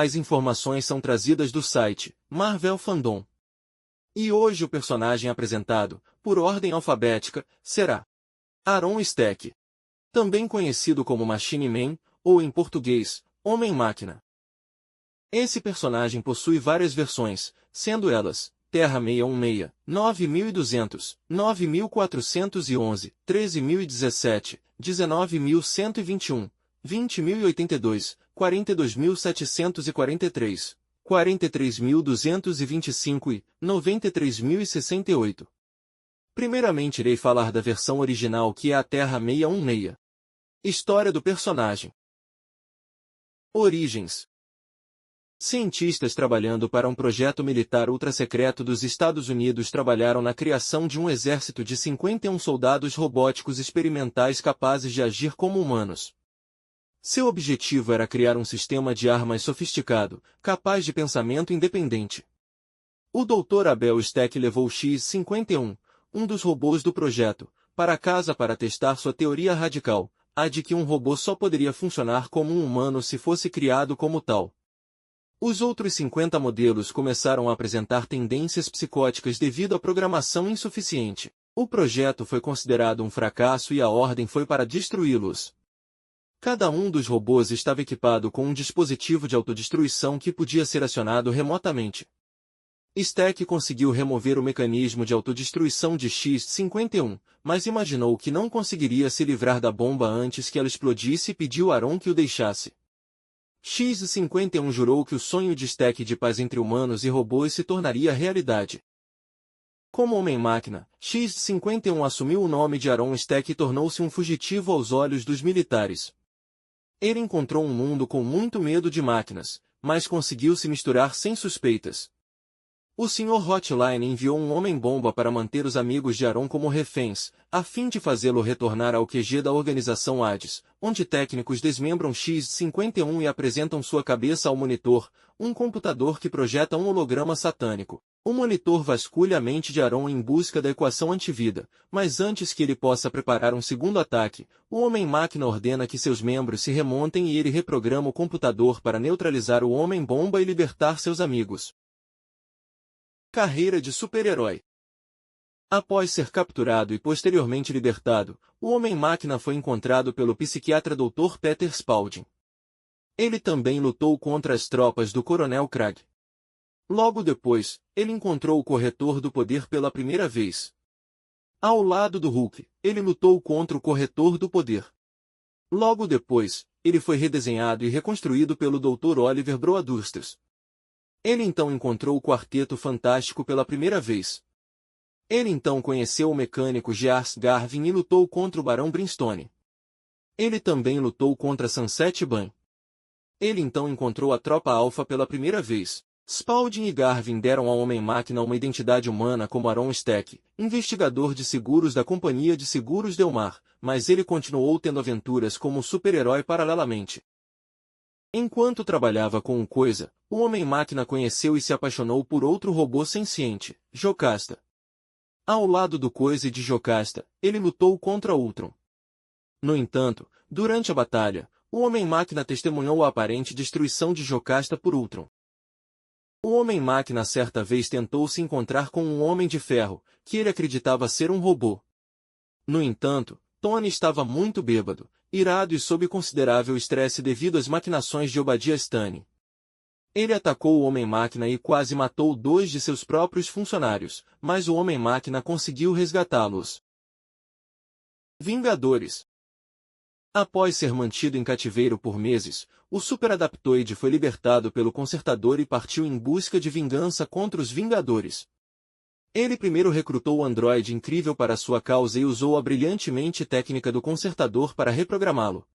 As informações são trazidas do site Marvel Fandom. E hoje o personagem apresentado, por ordem alfabética, será Aaron Stack, também conhecido como Machine Man, ou em português, Homem-Máquina. Esse personagem possui várias versões, sendo elas Terra 616, 9200, 9411, 13017, 19121, 20082, 42743, 43225 e 93068. Primeiramente irei falar da versão original, que é a Terra 616. História do personagem. Origens. Cientistas trabalhando para um projeto militar ultrasecreto dos Estados Unidos trabalharam na criação de um exército de 51 soldados robóticos experimentais capazes de agir como humanos. Seu objetivo era criar um sistema de armas sofisticado, capaz de pensamento independente. O Dr. Abel Stack levou o X-51, um dos robôs do projeto, para casa para testar sua teoria radical, a de que um robô só poderia funcionar como um humano se fosse criado como tal. Os outros 50 modelos começaram a apresentar tendências psicóticas devido à programação insuficiente. O projeto foi considerado um fracasso e a ordem foi para destruí-los. Cada um dos robôs estava equipado com um dispositivo de autodestruição que podia ser acionado remotamente. Stack conseguiu remover o mecanismo de autodestruição de X-51, mas imaginou que não conseguiria se livrar da bomba antes que ela explodisse e pediu a Aaron que o deixasse. X-51 jurou que o sonho de Stack de paz entre humanos e robôs se tornaria realidade. Como Homem-Máquina, X-51 assumiu o nome de Aaron Stack e tornou-se um fugitivo aos olhos dos militares. Ele encontrou um mundo com muito medo de máquinas, mas conseguiu se misturar sem suspeitas. O Sr. Hotline enviou um homem-bomba para manter os amigos de Aaron como reféns, a fim de fazê-lo retornar ao QG da organização Hades, onde técnicos desmembram X-51 e apresentam sua cabeça ao monitor, um computador que projeta um holograma satânico. O monitor vasculha a mente de Aaron em busca da equação antivida, mas antes que ele possa preparar um segundo ataque, o Homem-Máquina ordena que seus membros se remontem e ele reprograma o computador para neutralizar o homem-bomba e libertar seus amigos. Carreira de super-herói. Após ser capturado e posteriormente libertado, o Homem-Máquina foi encontrado pelo psiquiatra Dr. Peter Spaulding. Ele também lutou contra as tropas do Coronel Krag. Logo depois, ele encontrou o Corretor do Poder pela primeira vez. Ao lado do Hulk, ele lutou contra o Corretor do Poder. Logo depois, ele foi redesenhado e reconstruído pelo Dr. Oliver Broadusters. Ele então encontrou o Quarteto Fantástico pela primeira vez. Ele então conheceu o mecânico Gears Garvin e lutou contra o Barão Brimstone. Ele também lutou contra Sunset Ban. Ele então encontrou a Tropa Alpha pela primeira vez. Spaulding e Garvin deram ao Homem-Máquina uma identidade humana como Aaron Stack, investigador de seguros da Companhia de Seguros Delmar, mas ele continuou tendo aventuras como super-herói paralelamente. Enquanto trabalhava com o Coisa, o Homem-Máquina conheceu e se apaixonou por outro robô senciente, Jocasta. Ao lado do Coisa e de Jocasta, ele lutou contra Ultron. No entanto, durante a batalha, o Homem-Máquina testemunhou a aparente destruição de Jocasta por Ultron. O Homem-Máquina certa vez tentou se encontrar com um Homem de Ferro, que ele acreditava ser um robô. No entanto, Tony estava muito bêbado, irado e sob considerável estresse devido às maquinações de Obadiah Stane. Ele atacou o Homem-Máquina e quase matou 2 de seus próprios funcionários, mas o Homem-Máquina conseguiu resgatá-los. Vingadores. Após ser mantido em cativeiro por meses, o Super-Adaptoide foi libertado pelo Consertador e partiu em busca de vingança contra os Vingadores. Ele primeiro recrutou o androide incrível para sua causa e usou a brilhantemente técnica do Consertador para reprogramá-lo.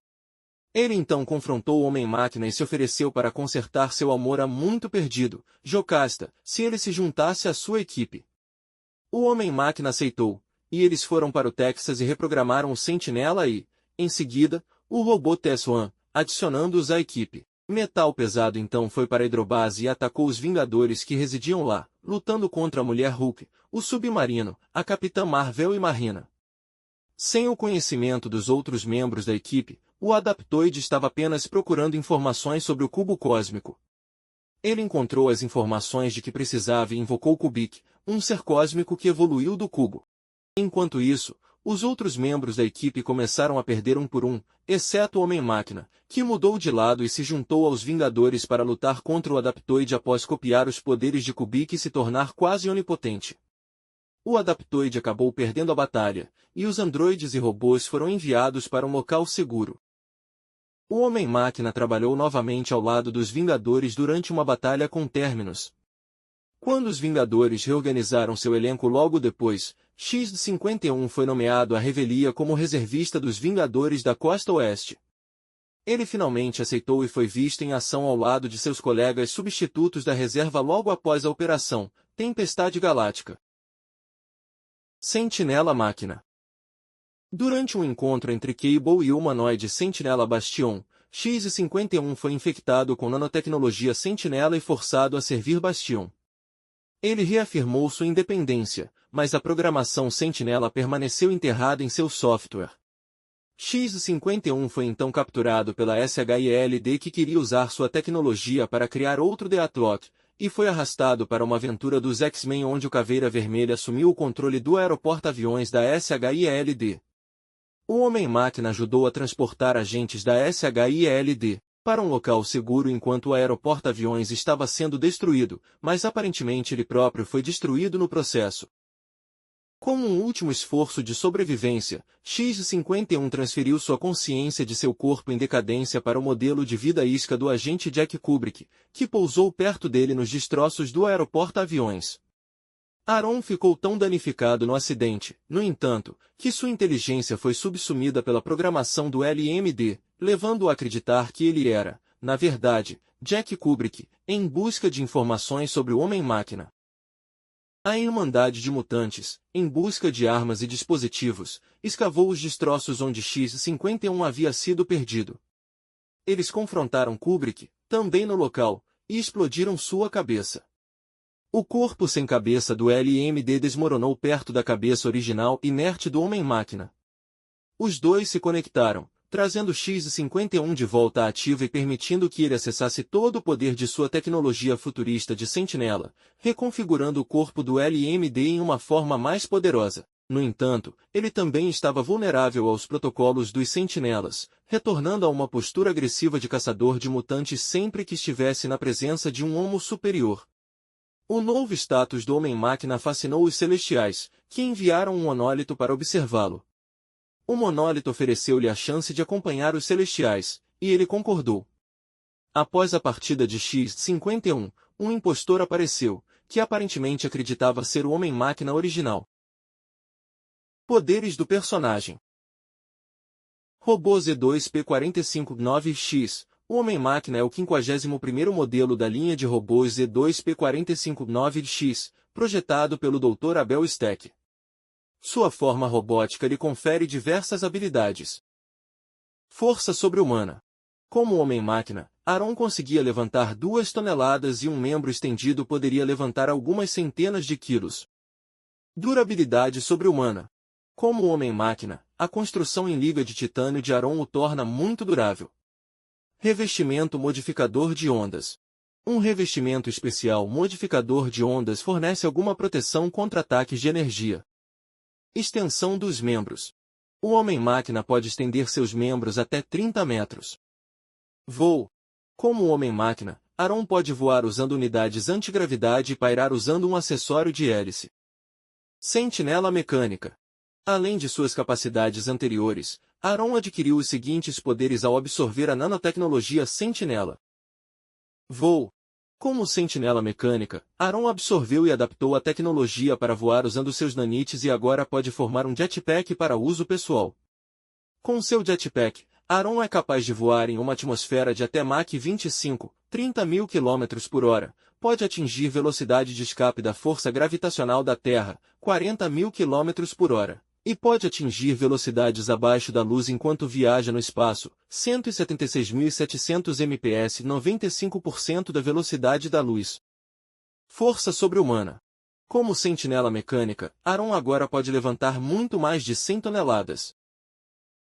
Ele então confrontou o Homem-Máquina e se ofereceu para consertar seu amor há muito perdido, Jocasta, se ele se juntasse à sua equipe. O Homem-Máquina aceitou, e eles foram para o Texas e reprogramaram o Sentinela e, em seguida, o robô Tess-1, adicionando-os à equipe. Metal Pesado então foi para a Hidrobase e atacou os Vingadores que residiam lá, lutando contra a Mulher Hulk, o Submarino, a Capitã Marvel e Marina. Sem o conhecimento dos outros membros da equipe, o Adaptoide estava apenas procurando informações sobre o cubo cósmico. Ele encontrou as informações de que precisava e invocou Kubik, um ser cósmico que evoluiu do cubo. Enquanto isso, os outros membros da equipe começaram a perder um por um, exceto o Homem-Máquina, que mudou de lado e se juntou aos Vingadores para lutar contra o Adaptoide após copiar os poderes de Kubik e se tornar quase onipotente. O Adaptoide acabou perdendo a batalha, e os androides e robôs foram enviados para um local seguro. O Homem-Máquina trabalhou novamente ao lado dos Vingadores durante uma batalha com Terminus. Quando os Vingadores reorganizaram seu elenco logo depois, X-51 foi nomeado à revelia como reservista dos Vingadores da Costa Oeste. Ele finalmente aceitou e foi visto em ação ao lado de seus colegas substitutos da reserva logo após a operação Tempestade Galáctica. Sentinela Máquina. Durante um encontro entre Cable e o humanoide Sentinela Bastion, X-51 foi infectado com nanotecnologia Sentinela e forçado a servir Bastion. Ele reafirmou sua independência, mas a programação Sentinela permaneceu enterrada em seu software. X-51 foi então capturado pela SHIELD que queria usar sua tecnologia para criar outro Deathlock, e foi arrastado para uma aventura dos X-Men onde o Caveira Vermelha assumiu o controle do aeroporto-aviões da SHIELD. O Homem-Máquina ajudou a transportar agentes da SHIELD para um local seguro enquanto o aeroporto-aviões estava sendo destruído, mas aparentemente ele próprio foi destruído no processo. Como um último esforço de sobrevivência, X-51 transferiu sua consciência de seu corpo em decadência para o modelo de vida isca do agente Jack Kubrick, que pousou perto dele nos destroços do aeroporto-aviões. Aaron ficou tão danificado no acidente, no entanto, que sua inteligência foi subsumida pela programação do LMD, levando-o a acreditar que ele era, na verdade, Jack Kubrick, em busca de informações sobre o Homem-Máquina. A Irmandade de Mutantes, em busca de armas e dispositivos, escavou os destroços onde X-51 havia sido perdido. Eles confrontaram Kubrick, também no local, e explodiram sua cabeça. O corpo sem cabeça do LMD desmoronou perto da cabeça original inerte do Homem-Máquina. Os dois se conectaram, trazendo X-51 de volta à ativa e permitindo que ele acessasse todo o poder de sua tecnologia futurista de sentinela, reconfigurando o corpo do LMD em uma forma mais poderosa. No entanto, ele também estava vulnerável aos protocolos dos sentinelas, retornando a uma postura agressiva de caçador de mutantes sempre que estivesse na presença de um homo superior. O novo status do Homem-Máquina fascinou os Celestiais, que enviaram um monólito para observá-lo. O monólito ofereceu-lhe a chance de acompanhar os Celestiais, e ele concordou. Após a partida de X-51, um impostor apareceu, que aparentemente acreditava ser o Homem-Máquina original. Poderes do personagem. Robô Z2P459X. O Homem-Máquina é o 51º modelo da linha de robôs Z2P459X, projetado pelo Dr. Abel Steck. Sua forma robótica lhe confere diversas habilidades. Força sobre-humana. Como Homem-Máquina, Aaron conseguia levantar 2 toneladas e um membro estendido poderia levantar algumas centenas de quilos. Durabilidade sobre-humana. Como Homem-Máquina, a construção em liga de titânio de Aaron o torna muito durável. Revestimento modificador de ondas. Um revestimento especial modificador de ondas fornece alguma proteção contra ataques de energia. Extensão dos membros. O Homem-Máquina pode estender seus membros até 30 metros. Voo. Como o Homem-Máquina, Aaron pode voar usando unidades antigravidade e pairar usando um acessório de hélice. Sentinela mecânica. Além de suas capacidades anteriores, Aaron adquiriu os seguintes poderes ao absorver a nanotecnologia Sentinela. Voo. Como sentinela mecânica, Aaron absorveu e adaptou a tecnologia para voar usando seus nanites e agora pode formar um jetpack para uso pessoal. Com seu jetpack, Aaron é capaz de voar em uma atmosfera de até Mach 25, 30.000 km/h, pode atingir velocidade de escape da força gravitacional da Terra, 40.000 km/h. E pode atingir velocidades abaixo da luz enquanto viaja no espaço, 176.700 mph, 95% da velocidade da luz. Força sobre-humana. Como sentinela mecânica, Aaron agora pode levantar muito mais de 100 toneladas.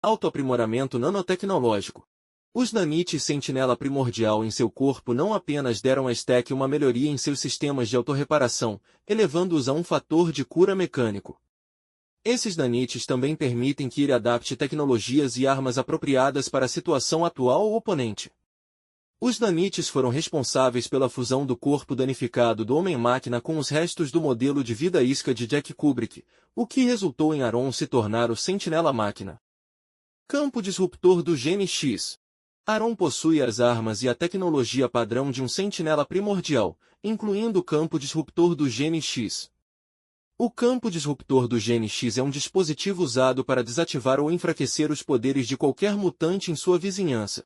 Autoaprimoramento nanotecnológico. Os nanites Sentinela Primordial em seu corpo não apenas deram a Stack uma melhoria em seus sistemas de autorreparação, elevando-os a um fator de cura mecânico. Esses nanites também permitem que ele adapte tecnologias e armas apropriadas para a situação atual ou oponente. Os nanites foram responsáveis pela fusão do corpo danificado do Homem-Máquina com os restos do modelo de vida isca de Jack Kubrick, o que resultou em Aaron se tornar o Sentinela Máquina. Campo disruptor do Gene X. Aaron possui as armas e a tecnologia padrão de um Sentinela Primordial, incluindo o campo disruptor do Gene X. O campo disruptor do Gene X é um dispositivo usado para desativar ou enfraquecer os poderes de qualquer mutante em sua vizinhança.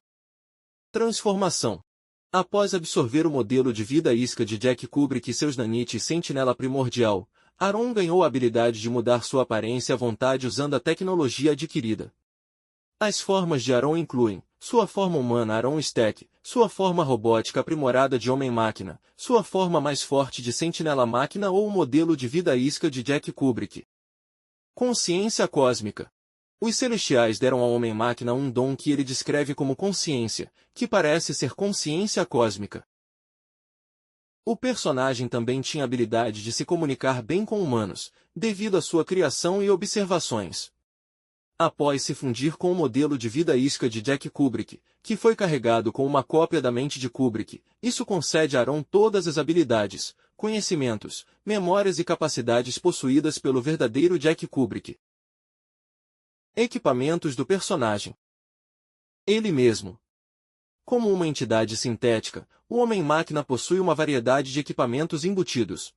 Transformação. Após absorver o modelo de vida isca de Jack Kubrick e seus nanites Sentinela Primordial, Aaron ganhou a habilidade de mudar sua aparência à vontade usando a tecnologia adquirida. As formas de Aaron incluem sua forma humana Aaron Stack, sua forma robótica aprimorada de Homem-Máquina, sua forma mais forte de Sentinela Máquina ou o modelo de vida isca de Jack Kubrick. Consciência cósmica. Os Celestiais deram ao Homem-Máquina um dom que ele descreve como consciência, que parece ser consciência cósmica. O personagem também tinha a habilidade de se comunicar bem com humanos, devido à sua criação e observações. Após se fundir com o modelo de vida isca de Jack Kubrick, que foi carregado com uma cópia da mente de Kubrick, isso concede a Aaron todas as habilidades, conhecimentos, memórias e capacidades possuídas pelo verdadeiro Jack Kubrick. Equipamentos do personagem. Ele mesmo. Como uma entidade sintética, o Homem-Máquina possui uma variedade de equipamentos embutidos.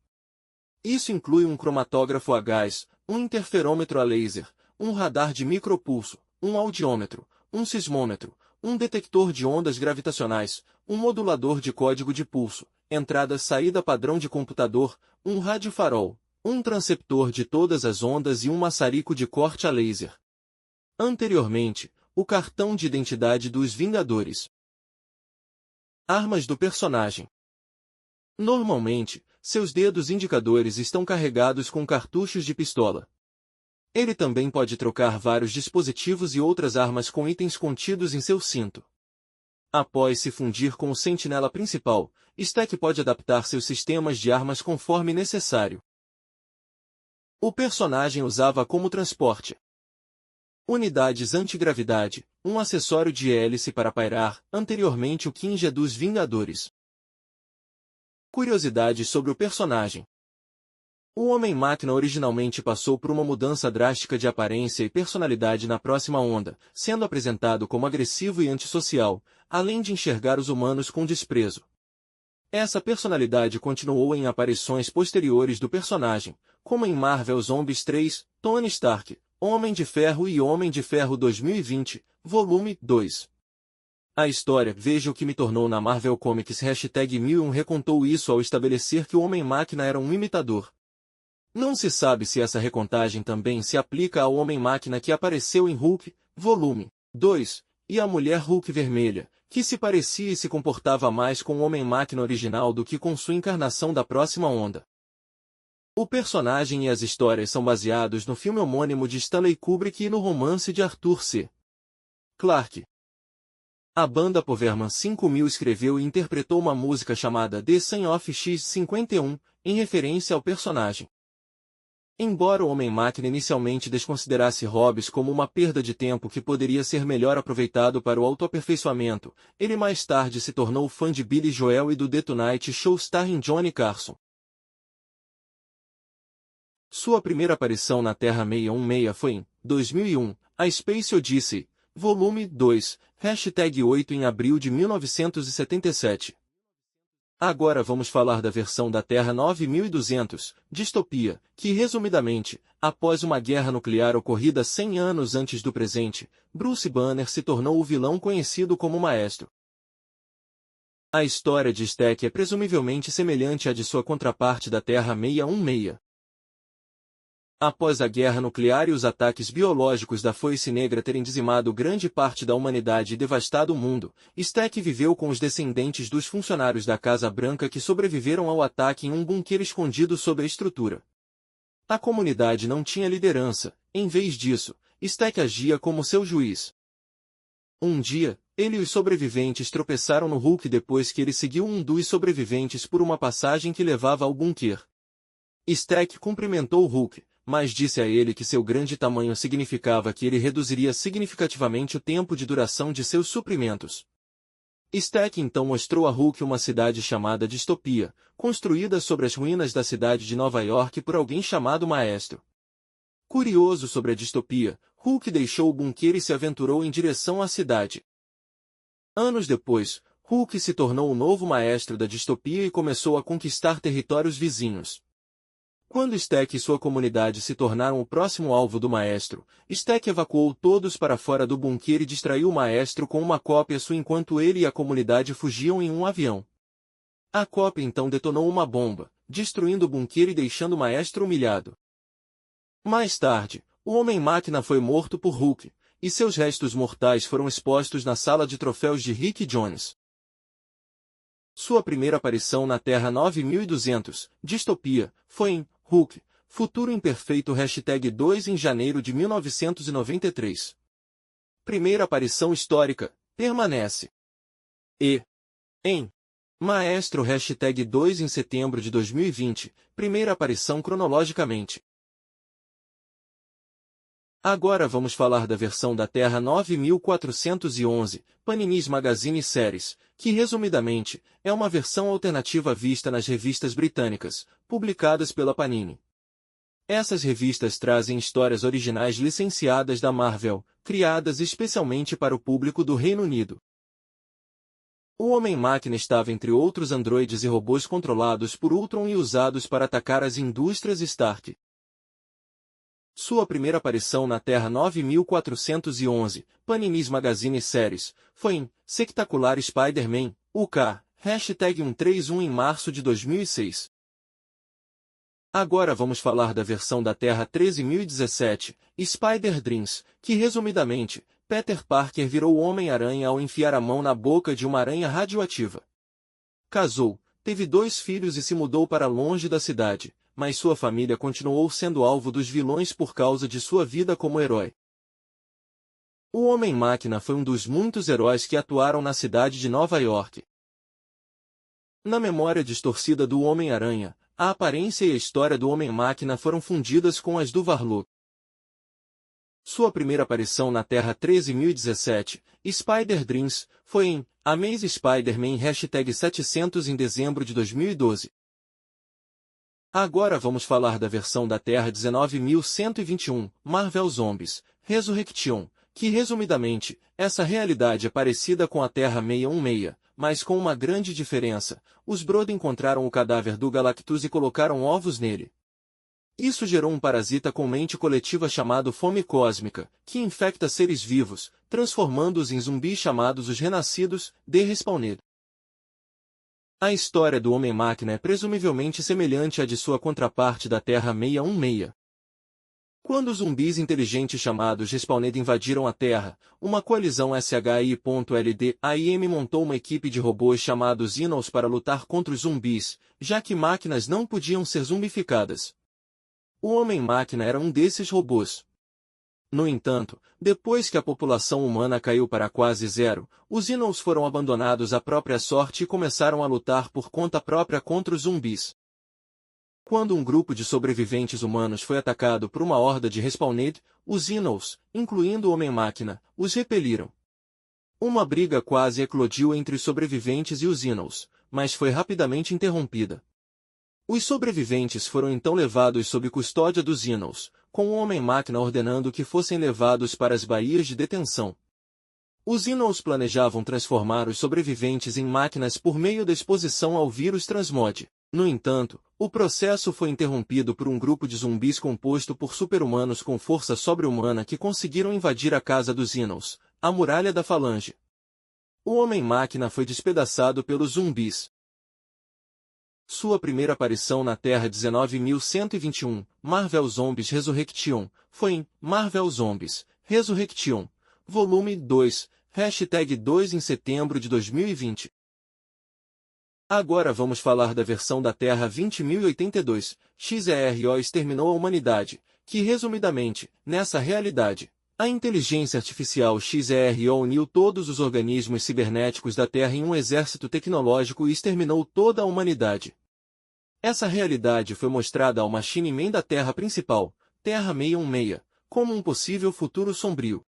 Isso inclui um cromatógrafo a gás, um interferômetro a laser, um radar de micropulso, um audiômetro, um sismômetro, um detector de ondas gravitacionais, um modulador de código de pulso, entrada-saída padrão de computador, um radiofarol, um transceptor de todas as ondas e um maçarico de corte a laser. Anteriormente, o cartão de identidade dos Vingadores. Armas do personagem. Normalmente, seus dedos indicadores estão carregados com cartuchos de pistola. Ele também pode trocar vários dispositivos e outras armas com itens contidos em seu cinto. Após se fundir com o Sentinela principal, Stack pode adaptar seus sistemas de armas conforme necessário. O personagem usava como transporte unidades antigravidade, um acessório de hélice para pairar, anteriormente o Kinja dos Vingadores. Curiosidades sobre o personagem. O Homem-Máquina originalmente passou por uma mudança drástica de aparência e personalidade na próxima onda, sendo apresentado como agressivo e antissocial, além de enxergar os humanos com desprezo. Essa personalidade continuou em aparições posteriores do personagem, como em Marvel Zombies 3, Tony Stark, Homem de Ferro e Homem de Ferro 2020, Volume 2. A história Veja o que me tornou na Marvel Comics #1001 recontou isso ao estabelecer que o Homem-Máquina era um imitador. Não se sabe se essa recontagem também se aplica ao Homem-Máquina que apareceu em Hulk, Volume 2, e à Mulher Hulk Vermelha, que se parecia e se comportava mais com o Homem-Máquina original do que com sua encarnação da próxima onda. O personagem e as histórias são baseados no filme homônimo de Stanley Kubrick e no romance de Arthur C. Clarke. A banda Powerman 5000 escreveu e interpretou uma música chamada The Sun of X-51, em referência ao personagem. Embora o Homem-Máquina inicialmente desconsiderasse hobbies como uma perda de tempo que poderia ser melhor aproveitado para o autoaperfeiçoamento, ele mais tarde se tornou fã de Billy Joel e do The Tonight Show starring Johnny Carson. Sua primeira aparição na Terra 616 foi em 2001, A Space Odyssey, Volume 2, #8 em abril de 1977. Agora vamos falar da versão da Terra 9200, Distopia, que resumidamente, após uma guerra nuclear ocorrida 100 anos antes do presente, Bruce Banner se tornou o vilão conhecido como Maestro. A história de Stack é presumivelmente semelhante à de sua contraparte da Terra 616. Após a guerra nuclear e os ataques biológicos da Foice Negra terem dizimado grande parte da humanidade e devastado o mundo, Stack viveu com os descendentes dos funcionários da Casa Branca que sobreviveram ao ataque em um bunker escondido sob a estrutura. A comunidade não tinha liderança, em vez disso, Stack agia como seu juiz. Um dia, Ele e os sobreviventes tropeçaram no Hulk depois que ele seguiu um dos sobreviventes por uma passagem que levava ao bunker. Stack cumprimentou o Hulk, mas disse a ele que seu grande tamanho significava que ele reduziria significativamente o tempo de duração de seus suprimentos. Stack então mostrou a Hulk uma cidade chamada Distopia, construída sobre as ruínas da cidade de Nova York por alguém chamado Maestro. Curioso sobre a distopia, Hulk deixou o bunker e se aventurou em direção à cidade. Anos depois, Hulk se tornou o novo maestro da distopia e começou a conquistar territórios vizinhos. Quando Stack e sua comunidade se tornaram o próximo alvo do maestro, Stack evacuou todos para fora do bunker e distraiu o maestro com uma cópia sua enquanto ele e a comunidade fugiam em um avião. A cópia então detonou uma bomba, destruindo o bunker e deixando o maestro humilhado. Mais tarde, o Homem-Máquina foi morto por Hulk, e seus restos mortais foram expostos na sala de troféus de Rick Jones. Sua primeira aparição na Terra 9200, Distopia, foi em Hulk, Futuro Imperfeito #2 em janeiro de 1993. Primeira aparição histórica, permanece. E em Maestro #2 em setembro de 2020, primeira aparição cronologicamente. Agora vamos falar da versão da Terra 9411, Panini's Magazine Series, que resumidamente, é uma versão alternativa vista nas revistas britânicas, publicadas pela Panini. Essas revistas trazem histórias originais licenciadas da Marvel, criadas especialmente para o público do Reino Unido. O Homem-Máquina estava entre outros androides e robôs controlados por Ultron e usados para atacar as indústrias Stark. Sua primeira aparição na Terra 9411, Panini's Magazine Series, foi em Spectacular Spider-Man, UK, #131 em março de 2006. Agora vamos falar da versão da Terra 13017, Spider-Dreams, que resumidamente, Peter Parker virou o Homem-Aranha ao enfiar a mão na boca de uma aranha radioativa. Casou, teve 2 filhos e se mudou para longe da cidade, mas sua família continuou sendo alvo dos vilões por causa de sua vida como herói. O Homem-Máquina foi um dos muitos heróis que atuaram na cidade de Nova York. Na memória distorcida do Homem-Aranha, a aparência e a história do Homem-Máquina foram fundidas com as do Warlock. Sua primeira aparição na Terra 13017, Spider-Dreams, foi em Amazing Spider-Man #700 em dezembro de 2012. Agora vamos falar da versão da Terra 19121, Marvel Zombies, Resurrection, que resumidamente, essa realidade é parecida com a Terra 616, mas com uma grande diferença: os Brood encontraram o cadáver do Galactus e colocaram ovos nele. Isso gerou um parasita com mente coletiva chamado Fome Cósmica, que infecta seres vivos, transformando-os em zumbis chamados os Renascidos, The Respawned. A história do Homem-Máquina é presumivelmente semelhante à de sua contraparte da Terra 616. Quando os zumbis inteligentes chamados Respawned invadiram a Terra, uma coalizão SHI.LD-AIM montou uma equipe de robôs chamados Xenos para lutar contra os zumbis, já que máquinas não podiam ser zumbificadas. O Homem-Máquina era um desses robôs. No entanto, depois que a população humana caiu para quase zero, os Xenos foram abandonados à própria sorte e começaram a lutar por conta própria contra os zumbis. Quando um grupo de sobreviventes humanos foi atacado por uma horda de Respawned, os Xenos, incluindo o Homem-Máquina, os repeliram. Uma briga quase eclodiu entre os sobreviventes e os Xenos, mas foi rapidamente interrompida. Os sobreviventes foram então levados sob custódia dos Xenos, com o Homem-Máquina ordenando que fossem levados para as baías de detenção. Os Xenos planejavam transformar os sobreviventes em máquinas por meio da exposição ao vírus Transmod. No entanto, o processo foi interrompido por um grupo de zumbis composto por super-humanos com força sobre-humana que conseguiram invadir a casa dos Xenos, a Muralha da Falange. O Homem-Máquina foi despedaçado pelos zumbis. Sua primeira aparição na Terra 19121, Marvel Zombies Resurrection, foi em Marvel Zombies, Resurrection, Volume 2, #2 em setembro de 2020. Agora vamos falar da versão da Terra 20082, XERO exterminou a humanidade, que resumidamente, nessa realidade, A inteligência artificial XRO uniu todos os organismos cibernéticos da Terra em um exército tecnológico e exterminou toda a humanidade. Essa realidade foi mostrada ao Machine Man da Terra principal, Terra 616, como um possível futuro sombrio.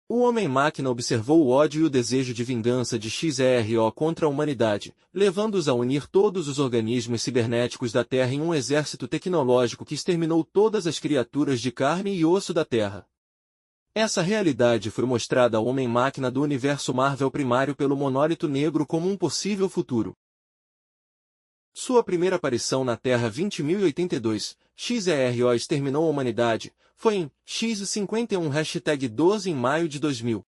O Homem-Máquina observou o ódio e o desejo de vingança de XRO contra a humanidade, levando-os a unir todos os organismos cibernéticos da Terra em um exército tecnológico que exterminou todas as criaturas de carne e osso da Terra. Essa realidade foi mostrada ao Homem-Máquina do universo Marvel primário pelo Monólito Negro como um possível futuro. Sua primeira aparição na Terra 20.082, XRO exterminou a humanidade, foi em X51 #12 em maio de 2000.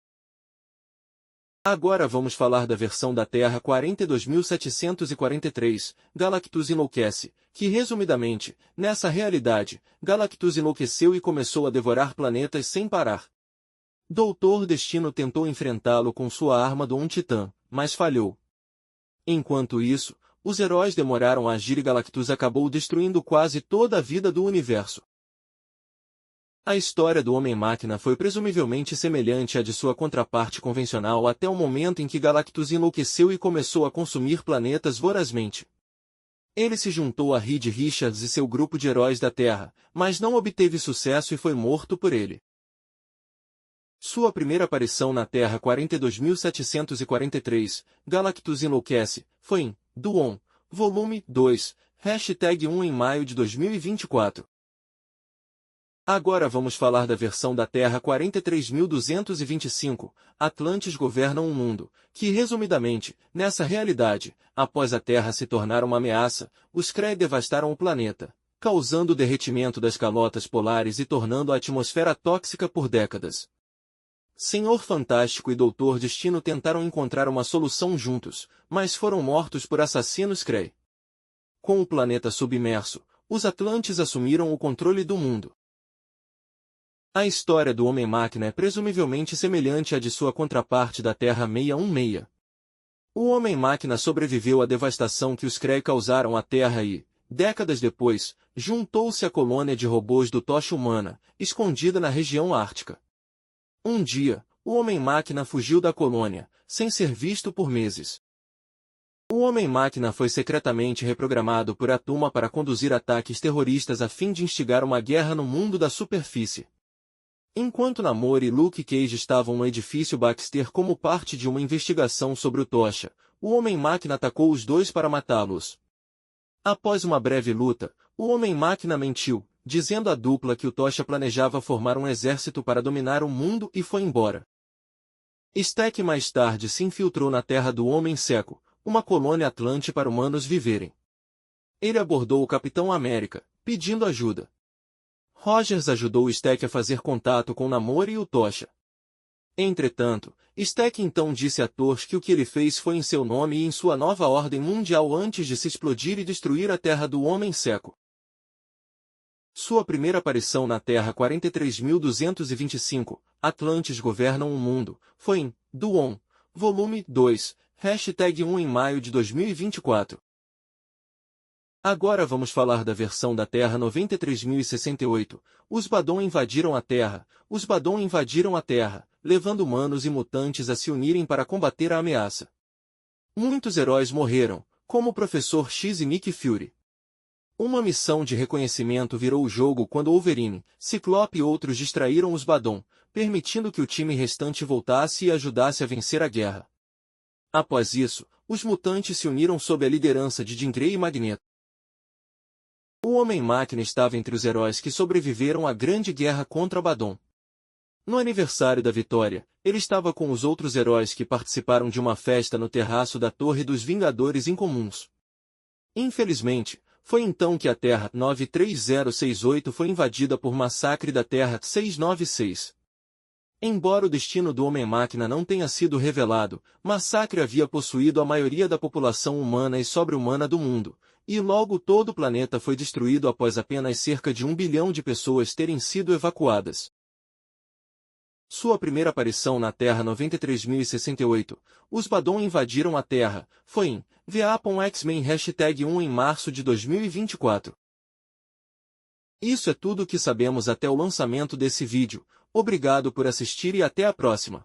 Agora vamos falar da versão da Terra 42.743, Galactus enlouquece, que resumidamente, nessa realidade, Galactus enlouqueceu e começou a devorar planetas sem parar. Doutor Destino tentou enfrentá-lo com sua arma do Titã, mas falhou. Enquanto isso, os heróis demoraram a agir e Galactus acabou destruindo quase toda a vida do universo. A história do Homem-Máquina foi presumivelmente semelhante à de sua contraparte convencional até o momento em que Galactus enlouqueceu e começou a consumir planetas vorazmente. Ele se juntou a Reed Richards e seu grupo de heróis da Terra, mas não obteve sucesso e foi morto por ele. Sua primeira aparição na Terra 42.743, Galactus enlouquece, foi em Duon, volume 2, #1 em maio de 2024. Agora vamos falar da versão da Terra 43.225, Atlantes governam o mundo, que resumidamente, nessa realidade, após a Terra se tornar uma ameaça, os Kree devastaram o planeta, causando o derretimento das calotas polares e tornando a atmosfera tóxica por décadas. Senhor Fantástico e Doutor Destino tentaram encontrar uma solução juntos, mas foram mortos por assassinos Kree. Com o planeta submerso, os Atlantes assumiram o controle do mundo. A história do Homem-Máquina é presumivelmente semelhante à de sua contraparte da Terra 616. O Homem-Máquina sobreviveu à devastação que os Kree causaram à Terra e, décadas depois, juntou-se à colônia de robôs do Tocha Humana, escondida na região ártica. Um dia, o Homem-Máquina fugiu da colônia, sem ser visto por meses. O Homem-Máquina foi secretamente reprogramado por Atuma para conduzir ataques terroristas a fim de instigar uma guerra no mundo da superfície. Enquanto Namor e Luke Cage estavam no edifício Baxter como parte de uma investigação sobre o Tocha, o Homem-Máquina atacou os dois para matá-los. Após uma breve luta, o Homem-Máquina mentiu, dizendo à dupla que o Tocha planejava formar um exército para dominar o mundo e foi embora. Stack mais tarde se infiltrou na Terra do Homem Seco, uma colônia atlante para humanos viverem. Ele abordou o Capitão América, pedindo ajuda. Rogers ajudou Stack a fazer contato com Namor e o Tocha. Entretanto, Stack então disse a Thor que o que ele fez foi em seu nome e em sua nova ordem mundial antes de se explodir e destruir a Terra do Homem Seco. Sua primeira aparição na Terra 43.225, Atlantes governam o mundo, foi em Duon, volume 2, #1 em maio de 2024. Agora vamos falar da versão da Terra 93.068. Os Badon invadiram a Terra. Os Badon invadiram a Terra, levando humanos e mutantes a se unirem para combater a ameaça. Muitos heróis morreram, como o Professor X e Nick Fury. Uma missão de reconhecimento virou o jogo quando Wolverine, Ciclope e outros distraíram os Badon, permitindo que o time restante voltasse e ajudasse a vencer a guerra. Após isso, os mutantes se uniram sob a liderança de Jean Grey e Magneto. O Homem-Máquina estava entre os heróis que sobreviveram à Grande Guerra contra Badon. No aniversário da vitória, ele estava com os outros heróis que participaram de uma festa no terraço da Torre dos Vingadores Incomuns. Infelizmente, foi então que a Terra 93068 foi invadida por Massacre da Terra 696. Embora o destino do Homem-Máquina não tenha sido revelado, Massacre havia possuído a maioria da população humana e sobre-humana do mundo, e logo todo o planeta foi destruído após apenas cerca de 1 bilhão de pessoas terem sido evacuadas. Sua primeira aparição na Terra 93.068, os Badon invadiram a Terra, foi em Veapon X-Men #1 em março de 2024. Isso é tudo o que sabemos até o lançamento desse vídeo. Obrigado por assistir e até a próxima.